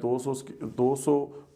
200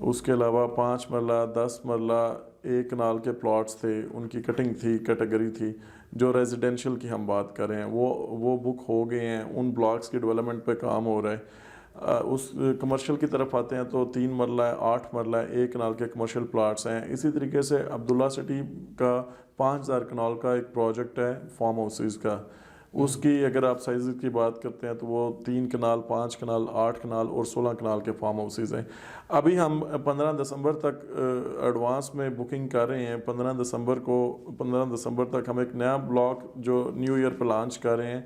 اس کے علاوہ 5 مرلہ 10 مرلہ 1 کنال کے پلاٹس تھے، ان کی کٹنگ تھی، کیٹیگری تھی. جو ریزیڈینشیل کی ہم بات کر رہے ہیں وہ بک ہو گئے ہیں، ان بلاکس کی ڈیولپمنٹ پہ کام ہو رہا ہے. اس کمرشل کی طرف آتے ہیں تو 3 مرلہ 8 مرلہ 1 کنال کے کمرشل پلاٹس ہیں. اسی طریقے سے عبداللہ سٹی کا 5000 کنال کا ایک پروجیکٹ ہے فارم ہاؤسز کا. اس کی اگر آپ سائز کی بات کرتے ہیں تو وہ 3 کنال 5 کنال 8 کنال اور 16 کنال کے فارم ہاؤسز ہیں. ابھی ہم 15 دسمبر تک ایڈوانس میں بکنگ کر رہے ہیں. 15 دسمبر تک ہم ایک نیا بلاک جو نیو ایئر پہ لانچ کر رہے ہیں،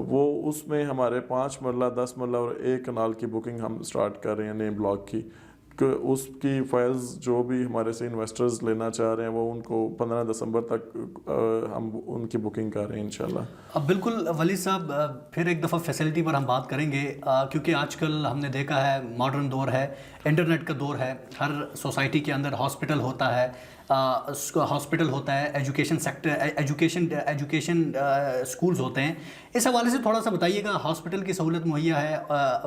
وہ اس میں ہمارے 5 مرلہ 10 مرلہ اور 1 کنال کی بکنگ ہم سٹارٹ کر رہے ہیں نئے بلاک کی. کہ اس کی فائلز جو بھی ہمارے سے انویسٹرز لینا چاہ رہے ہیں وہ ان کو 15 دسمبر تک ہم ان کی بکنگ کر رہے ہیں انشاءاللہ. اب بالکل ولی صاحب، پھر ایک دفعہ فیسلٹی پر ہم بات کریں گے، کیونکہ آج کل ہم نے دیکھا ہے ماڈرن دور ہے، انٹرنیٹ کا دور ہے. ہر سوسائٹی کے اندر ہاسپٹل ہوتا ہے، ایجوکیشن سیکٹر، ایجوکیشن اسکولز ہوتے ہیں. اس حوالے سے تھوڑا سا بتائیے گا، ہاسپٹل کی سہولت مہیا ہے،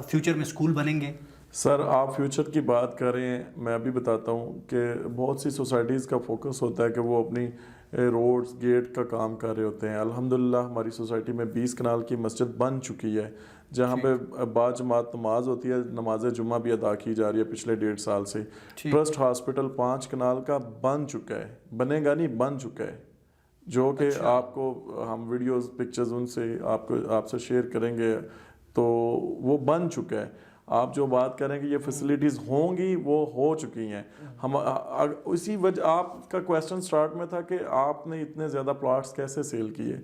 فیوچر میں اسکول بنیں گے؟ سر آپ فیوچر کی بات کر رہے ہیں، میں ابھی بتاتا ہوں کہ بہت سی سوسائٹیز کا فوکس ہوتا ہے کہ وہ اپنی روڈز گیٹ کا کام کر رہے ہوتے ہیں. الحمدللہ ہماری سوسائٹی میں 20 کنال کی مسجد بن چکی ہے، جہاں پہ باجماعت نماز ہوتی ہے. نماز جمعہ بھی ادا کی جا رہی ہے پچھلے 1.5 سال سے. ٹرسٹ ہاسپٹل 5 کنال کا بن چکا ہے، بنے گا نہیں، بن چکا ہے، جو کہ آپ کو ہم ویڈیوز پکچرز ان سے آپ سے شیئر کریں گے. تو وہ بن چکا ہے. آپ جو بات کریں کہ یہ فیسلٹیز ہوں گی، وہ ہو چکی ہیں. ہم اسی وجہ آپ کا کویسچن سٹارٹ میں تھا کہ آپ نے اتنے زیادہ پلاٹس کیسے سیل کیے.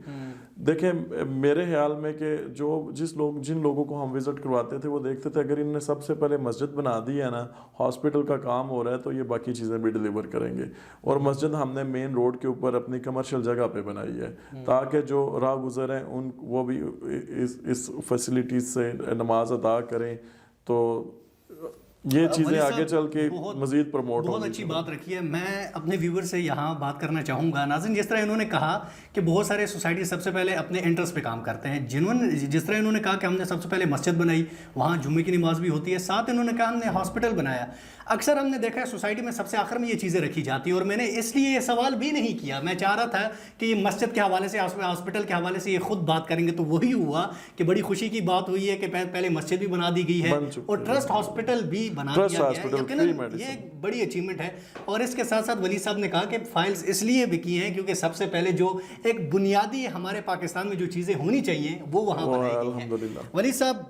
دیکھیں میرے خیال میں کہ جن لوگوں کو ہم وزٹ کرواتے تھے وہ دیکھتے تھے اگر ان نے سب سے پہلے مسجد بنا دی ہے نا، ہاسپٹل کا کام ہو رہا ہے، تو یہ باقی چیزیں بھی ڈیلیور کریں گے. اور مسجد ہم نے مین روڈ کے اوپر اپنی کمرشل جگہ پہ بنائی ہے تاکہ جو راہ گزر ہیں وہ بھی اس فیسلٹیز سے نماز ادا کریں. تو یہ چیزیں آگے چل کے مزید پروموٹ ہوں. بہت اچھی بات رکھی ہے. میں اپنے ویور سے یہاں بات کرنا چاہوں گا. ناظرین، جس طرح انہوں نے کہا کہ بہت سارے سوسائٹی سب سے پہلے اپنے انٹرسٹ پہ کام کرتے ہیں، جس طرح انہوں نے کہا کہ ہم نے سب سے پہلے مسجد بنائی، وہاں جمعے کی نماز بھی ہوتی ہے، ساتھ انہوں نے کہا ہم نے ہاسپٹل بنایا. اکثر ہم نے دیکھا ہے سوسائٹی میں سب سے آخر میں یہ چیزیں رکھی جاتی ہیں، اور میں نے اس لیے یہ سوال بھی نہیں کیا. میں چاہ رہا تھا کہ یہ مسجد کے حوالے سے، ہاسپٹل کے حوالے سے یہ خود بات کریں گے، تو وہی ہوا کہ بڑی خوشی کی بات ہوئی ہے کہ پہلے مسجد بھی بنا دی گئی ہے اور ٹرسٹ ہاسپٹل بھی بنا دیا گیا ہے. یہ ایک بڑی اچیومنٹ ہے. اور اس کے ساتھ ساتھ ولی صاحب نے کہا کہ فائلز اس لیے بھی کی ہیں کیونکہ سب سے پہلے جو ایک بنیادی ہمارے پاکستان میں جو چیزیں ہونی چاہیے وہ وہاں بنائی گئی ہیں. ولی صاحب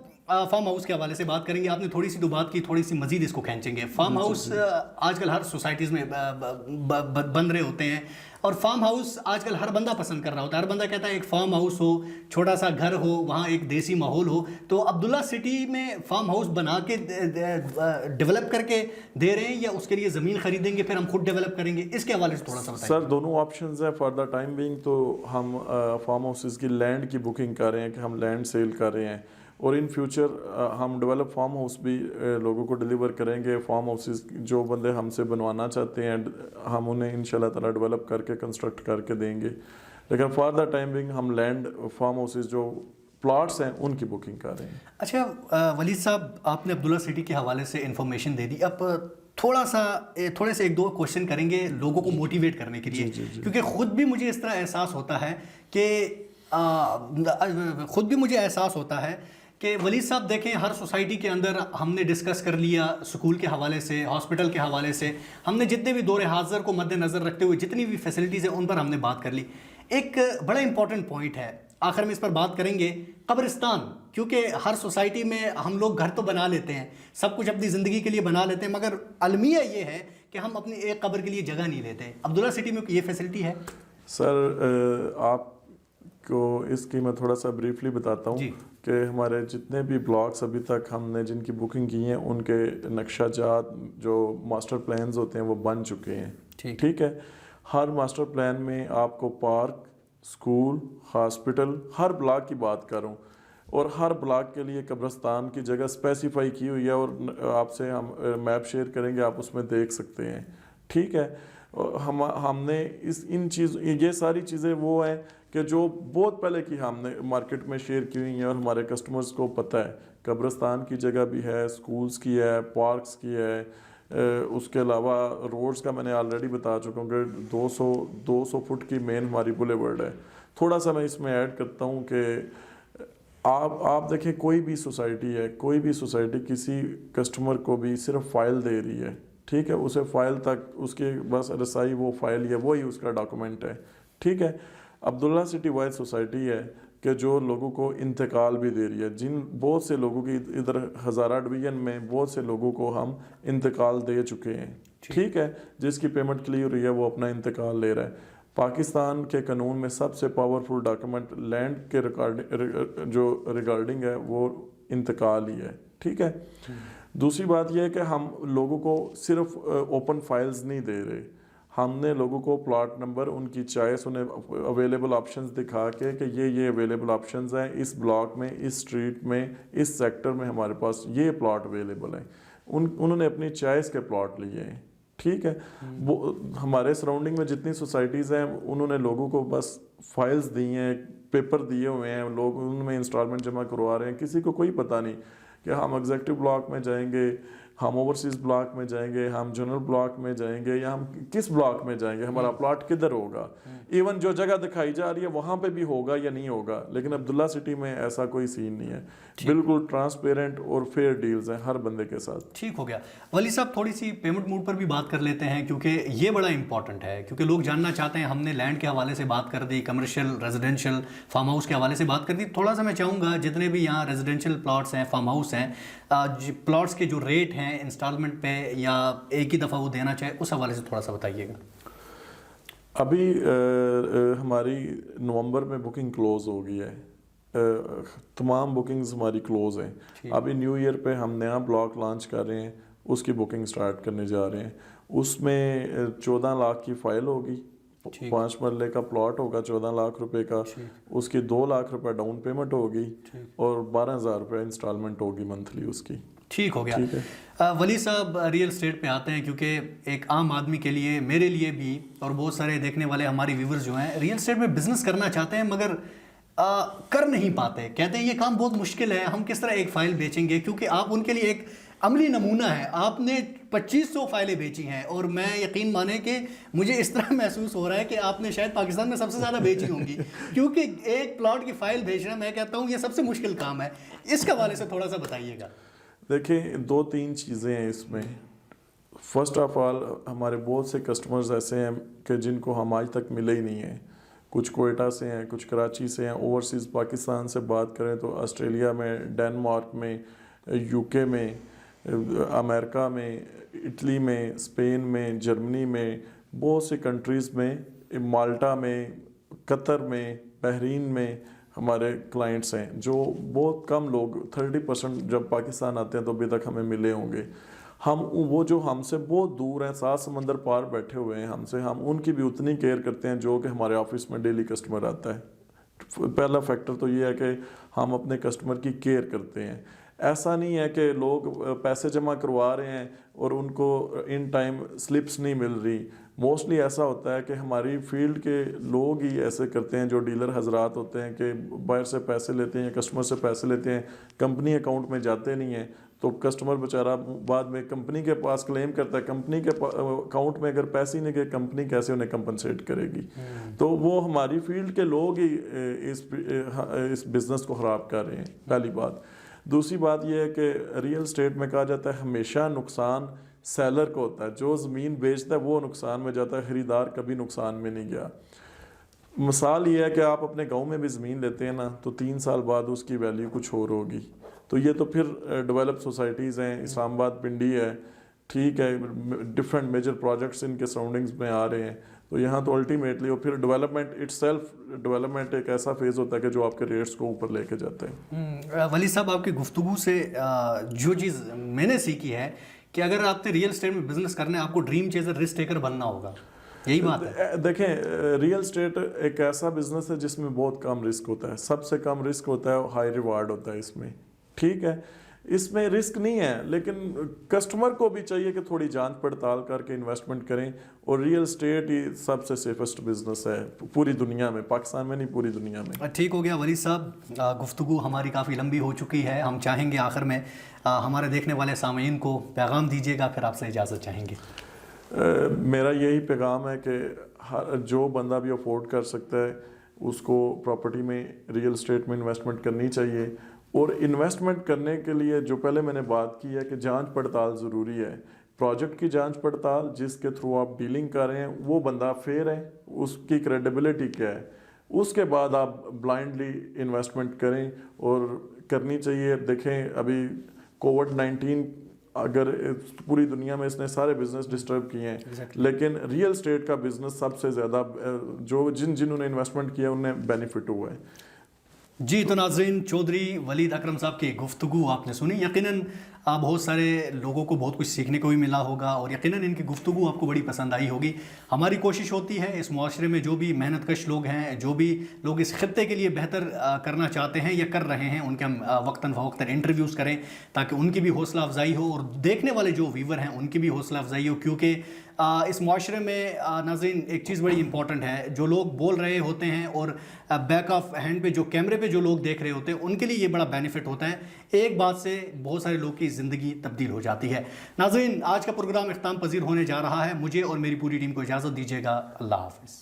فارم ہاؤس کے حوالے سے بات کریں گے. آپ نے تھوڑی سی تو بات کی، تھوڑی سی مزید اس کو کھینچیں گے. فارم ہاؤس آج کل ہر سوسائٹیز میں بن رہے ہوتے ہیں، اور فارم ہاؤس آج کل ہر بندہ پسند کر رہا ہوتا ہے. ہر بندہ کہتا ہے ایک فارم ہاؤس ہو، چھوٹا سا گھر ہو، وہاں ایک دیسی ماحول ہو. تو عبداللہ سٹی میں فارم ہاؤس بنا کے ڈیولپ کر کے دے رہے ہیں، یا اس کے لیے زمین خریدیں گے پھر ہم خود ڈیولپ کریں گے؟ اس کے حوالے سے تھوڑا سا بتائیں. سر دونوں آپشنز ہیں. فار دا ٹائم بینگ تو ہم فارم ہاؤسز کی لینڈ کی بکنگ کر رہے ہیں کہ ہم لینڈ سیل کر رہے ہیں، اور ان فیوچر ہم ڈیولپ فارم ہاؤس بھی لوگوں کو ڈیلیور کریں گے. فارم ہاؤسز جو بندے ہم سے بنوانا چاہتے ہیں ہم انہیں انشاءاللہ تعالیٰ ڈیولپ کر کے کنسٹرکٹ کر کے دیں گے. لیکن فار دا ٹائم بینگ ہم لینڈ فارم ہاؤسز جو پلاٹس ہیں ان کی بکنگ کر رہے ہیں. اچھا ولید صاحب، آپ نے عبداللہ سٹی کے حوالے سے انفارمیشن دے دی. اب تھوڑے سے ایک دو کوشچن کریں گے لوگوں کو موٹیویٹ کرنے کے لیے، کیونکہ خود بھی مجھے اس طرح احساس ہوتا ہے کہ ولید صاحب دیکھیں، ہر سوسائٹی کے اندر ہم نے ڈسکس کر لیا، سکول کے حوالے سے، ہاسپٹل کے حوالے سے، ہم نے جتنے بھی دور حاضر کو مد نظر رکھتے ہوئے جتنی بھی فیسلٹیز ہیں ان پر ہم نے بات کر لی. ایک بڑا امپورٹنٹ پوائنٹ ہے، آخر میں اس پر بات کریں گے، قبرستان. کیونکہ ہر سوسائٹی میں ہم لوگ گھر تو بنا لیتے ہیں، سب کچھ اپنی زندگی کے لیے بنا لیتے ہیں، مگر المیہ یہ ہے کہ ہم اپنی ایک قبر کے لیے جگہ نہیں لیتے. عبداللہ سٹی میں یہ فیسلٹی ہے؟ سر آپ کو اس کی میں تھوڑا سا بریفلی بتاتا ہوں کہ ہمارے جتنے بھی بلاکس ابھی تک ہم نے جن کی بکنگ کی ہیں ان کے نقشہ جات جو ماسٹر پلانز ہوتے ہیں وہ بن چکے ہیں. ٹھیک ہے. ہر ماسٹر پلان میں آپ کو پارک، اسکول، ہاسپٹل، ہر بلاک کی بات کروں، اور ہر بلاک کے لیے قبرستان کی جگہ اسپیسیفائی کی ہوئی ہے، اور آپ سے ہم میپ شیئر کریں گے، آپ اس میں دیکھ سکتے ہیں. ٹھیک ہے. ہم نے یہ ساری چیزیں وہ ہیں کہ جو بہت پہلے کی ہم نے مارکیٹ میں شیئر کی ہوئی ہیں، اور ہمارے کسٹمرز کو پتہ ہے. قبرستان کی جگہ بھی ہے، اسکولز کی ہے، پارکس کی ہے، اس کے علاوہ روڈز کا میں نے آلریڈی بتا چکا ہوں کہ 200 فٹ کی مین ہماری بولے ورڈ ہے. تھوڑا سا میں اس میں ایڈ کرتا ہوں کہ آپ دیکھیں کوئی بھی سوسائٹی کسی کسٹمر کو بھی صرف فائل دے رہی ہے, ٹھیک ہے, اسے فائل تک اس کے بس رسائی وہ فائل ہے, وہی اس کا ڈاکومنٹ ہے, ٹھیک ہے. عبداللہ سٹی وائز سوسائٹی ہے کہ جو لوگوں کو انتقال بھی دے رہی ہے, بہت سے لوگوں کی ادھر ہزارہ ڈویژن میں بہت سے لوگوں کو ہم انتقال دے چکے ہیں, ٹھیک ہے, جس کی پیمنٹ کلیئر ہوئی ہے وہ اپنا انتقال لے رہا ہے. پاکستان کے قانون میں سب سے پاورفل ڈاکومنٹ لینڈ کے جو ریگارڈنگ ہے وہ انتقال ہی ہے, ٹھیک ہے. دوسری بات یہ ہے کہ ہم لوگوں کو صرف اوپن فائلز نہیں دے رہے, ہم نے لوگوں کو پلاٹ نمبر, ان کی چوائس, انہیں اویلیبل آپشنز دکھا کے کہ یہ اویلیبل آپشنز ہیں اس بلاک میں, اس اسٹریٹ میں, اس سیکٹر میں ہمارے پاس یہ پلاٹ اویلیبل ہیں. انہوں نے اپنی چوائس کے پلاٹ لیے ہیں, ٹھیک ہے. وہ ہمارے سراؤنڈنگ میں جتنی سوسائٹیز ہیں انہوں نے لوگوں کو بس فائلز دی ہیں, پیپر دیے ہوئے ہیں, لوگ ان میں انسٹالمنٹ جمع کروا رہے ہیں. کسی کو کوئی پتہ نہیں کہ ہم ایگزیکٹو بلاک میں جائیں گے, ہم اوورسیز بلاک میں جائیں گے, ہم جنرل بلاک میں جائیں گے, یا ہم کس بلاک میں جائیں گے, ہمارا پلاٹ کدھر ہوگا. ایون جو جگہ دکھائی جا رہی ہے وہاں پہ بھی ہوگا یا نہیں ہوگا. لیکن عبداللہ سٹی میں ایسا کوئی سین نہیں ہے, بالکل ٹرانسپیرنٹ اور فیئر ڈیلز ہیں ہر بندے کے ساتھ. ٹھیک ہو گیا. ولی صاحب تھوڑی سی پیمنٹ موڈ پر بھی بات کر لیتے ہیں, کیونکہ یہ بڑا امپورٹنٹ ہے, کیونکہ لوگ جاننا چاہتے ہیں. ہم نے لینڈ کے حوالے سے بات کر دی, کمرشل, ریزیڈینشل, فارم ہاؤس کے حوالے سے بات کر دی. تھوڑا سا میں چاہوں گا جتنے بھی یہاں ریزیڈینشل پلاٹس ہیں, فارم ہاؤس ہیں, پلاٹس کے جو ریٹ ہیں انسٹالمنٹ پہ یا ایک ہی دفعہ وہ دینا چاہے, اس حوالے سے تھوڑا سا بتائیے گا. ابھی ہماری نومبر میں بکنگ کلوز ہو گئی ہے, تمام بکنگز ہماری کلوز ہیں. ابھی نیو ایئر پہ ہم نیا بلاک لانچ کر رہے ہیں, اس کی بکنگ سٹارٹ کرنے جا رہے ہیں. اس میں 14 لاکھ کی فائل ہوگی, 5 مرلے کا پلاٹ ہوگا 14 لاکھ روپے کا, اس کی 2 لاکھ روپے ڈاؤن پیمنٹ ہوگی اور 12,000 روپے انسٹالمنٹ ہوگی منتھلی اس کی. ٹھیک ہو گیا. ولی صاحب ریئل اسٹیٹ پہ آتے ہیں, کیونکہ ایک عام آدمی کے لیے, میرے لیے بھی, اور بہت سارے دیکھنے والے ہماری ویورز جو ہیں ریئل اسٹیٹ میں بزنس کرنا چاہتے ہیں مگر کر نہیں پاتے. کہتے ہیں یہ کام بہت مشکل ہے, ہم کس طرح ایک فائل بیچیں گے, کیونکہ آپ ان کے لیے ایک عملی نمونہ ہے. آپ نے 2500 فائلیں بیچی ہیں, اور میں یقین مانیں کہ مجھے اس طرح محسوس ہو رہا ہے کہ آپ نے شاید پاکستان میں سب سے زیادہ بیچی ہوں گی, کیونکہ ایک پلاٹ کی فائل بھیجنا, میں کہتا ہوں یہ سب سے مشکل کام ہے. اس کے حوالے سے تھوڑا سا بتائیے گا. دیکھیں 2-3 چیزیں ہیں اس میں. فرسٹ آف آل ہمارے بہت سے کسٹمرز ایسے ہیں کہ جن کو ہم آج تک ملے ہی نہیں ہیں. کچھ کوئٹہ سے ہیں, کچھ کراچی سے ہیں. اوورسیز پاکستان سے بات کریں تو آسٹریلیا میں, ڈینمارک میں, یو کے میں, امریکہ میں, اٹلی میں, اسپین میں, جرمنی میں, بہت سی کنٹریز میں, مالٹا میں, قطر میں, بحرین میں ہمارے کلائنٹس ہیں. جو بہت کم لوگ 30% جب پاکستان آتے ہیں تو ابھی تک ہمیں ملے ہوں گے. ہم وہ جو ہم سے بہت دور ہیں, 7 سمندر پار بیٹھے ہوئے ہیں ہم سے, ہم ان کی بھی اتنی کیئر کرتے ہیں جو کہ ہمارے آفس میں ڈیلی کسٹمر آتا ہے. پہلا فیکٹر تو یہ ہے کہ ہم اپنے کسٹمر کی کیئر کرتے ہیں. ایسا نہیں ہے کہ لوگ پیسے جمع کروا رہے ہیں اور ان کو ان ٹائم سلپس نہیں مل رہی. موسٹلی ایسا ہوتا ہے کہ ہماری فیلڈ کے لوگ ہی ایسے کرتے ہیں, جو ڈیلر حضرات ہوتے ہیں کہ بائر سے پیسے لیتے ہیں یا کسٹمر سے پیسے لیتے ہیں, کمپنی اکاؤنٹ میں جاتے نہیں ہیں, تو کسٹمر بیچارہ بعد میں کمپنی کے پاس کلیم کرتا ہے. کمپنی کے اکاؤنٹ میں اگر پیسے نہیں گئے, کمپنی کیسے انہیں کمپنسیٹ کرے گی؟ تو وہ ہماری فیلڈ کے لوگ ہی اس بزنس کو خراب کر رہے ہیں, پہلی بات. دوسری بات یہ ہے کہ ریئل اسٹیٹ میں کہا جاتا ہے ہمیشہ نقصان سیلر کو ہوتا ہے. جو زمین بیچتا ہے وہ نقصان میں جاتا ہے, خریدار کبھی نقصان میں نہیں گیا. مثال یہ ہے کہ آپ اپنے گاؤں میں بھی زمین لیتے ہیں نا, تو 3 سال بعد اس کی ویلیو کچھ اور ہوگی. تو یہ تو پھر ڈیولپ سوسائٹیز ہیں, اسلام آباد پنڈی ہے, ٹھیک ہے, ڈفرینٹ میجر پروجیکٹس ان کے سراؤنڈنگز میں آ رہے ہیں. تو یہاں تو الٹیمیٹلی اور پھر ڈیولپمنٹ اٹ سیلف, ڈیولپمنٹ ایک ایسا فیز ہوتا ہے کہ جو آپ کے ریٹس کو اوپر لے کے جاتے ہیں. ولی صاحب آپ کی گفتگو سے جو چیز میں نے سیکھی ہے کہ اگر آپ نے ریئل اسٹیٹ میں بزنس کرنا ہے, آپ کو ڈریم چیزر, رسک ٹیکر بننا ہوگا. یہی بات ہے. دیکھیں ریئل اسٹیٹ ایک ایسا بزنس ہے جس میں بہت کم رسک ہوتا ہے. سب سے کم رسک ہوتا ہے, ہائی ریوارڈ ہوتا ہے اس میں, ٹھیک ہے. اس میں رسک نہیں ہے، لیکن کسٹمر کو بھی چاہیے کہ تھوڑی جانچ پڑتال کر کے انویسٹمنٹ کریں. اور ریئل اسٹیٹ ہی سب سے سیفسٹ بزنس ہے پوری دنیا میں، پاکستان میں نہیں پوری دنیا میں. ٹھیک ہو گیا ولید صاحب، گفتگو ہماری کافی لمبی ہو چکی ہے. ہم چاہیں گے آخر میں ہمارے دیکھنے والے سامعین کو پیغام دیجیے گا، پھر آپ سے اجازت چاہیں گے. میرا یہی پیغام ہے کہ جو بندہ بھی افورڈ کر سکتا ہے اس کو پراپرٹی میں، ریئل اسٹیٹ میں انویسٹمنٹ کرنی چاہیے. اور انویسٹمنٹ کرنے کے لیے جو پہلے میں نے بات کی ہے کہ جانچ پڑتال ضروری ہے. پروجیکٹ کی جانچ پڑتال، جس کے تھرو آپ ڈیلنگ کر رہے ہیں وہ بندہ فیئر ہے، اس کی کریڈیبلٹی کیا ہے، اس کے بعد آپ بلائنڈلی انویسٹمنٹ کریں. اور کرنی چاہیے. دیکھیں ابھی کووڈ-19 اگر پوری دنیا میں اس نے سارے بزنس ڈسٹرب کیے ہیں، لیکن ریئل اسٹیٹ کا بزنس سب سے زیادہ جو جنہوں نے انویسٹمنٹ کیا انہیں بینیفٹ ہوا ہے. جی تو ناظرین، چودھری ولید اکرم صاحب کی گفتگو آپ نے سنی. یقیناً بہت سارے لوگوں کو بہت کچھ سیکھنے کو بھی ملا ہوگا، اور یقیناً ان کی گفتگو آپ کو بڑی پسند آئی ہوگی. ہماری کوشش ہوتی ہے اس معاشرے میں جو بھی محنت کش لوگ ہیں، جو بھی لوگ اس خطے کے لیے بہتر کرنا چاہتے ہیں یا کر رہے ہیں، ان کے ہم وقتاً فوقتاً انٹرویوز کریں تاکہ ان کی بھی حوصلہ افزائی ہو اور دیکھنے والے جو ویور ہیں ان کی بھی حوصلہ افزائی ہو. کیونکہ اس معاشرے میں ناظرین ایک چیز بڑی امپورٹنٹ ہے، جو لوگ بول رہے ہوتے ہیں اور بیک آف ہینڈ پہ جو کیمرے پہ جو لوگ دیکھ رہے ہوتے ہیں ان کے لیے یہ بڑا بینیفٹ ہوتا ہے. ایک بات سے بہت سارے لوگ کی زندگی تبدیل ہو جاتی ہے. ناظرین، آج کا پروگرام اختتام پذیر ہونے جا رہا ہے. مجھے اور میری پوری ٹیم کو اجازت دیجیے گا. اللہ حافظ.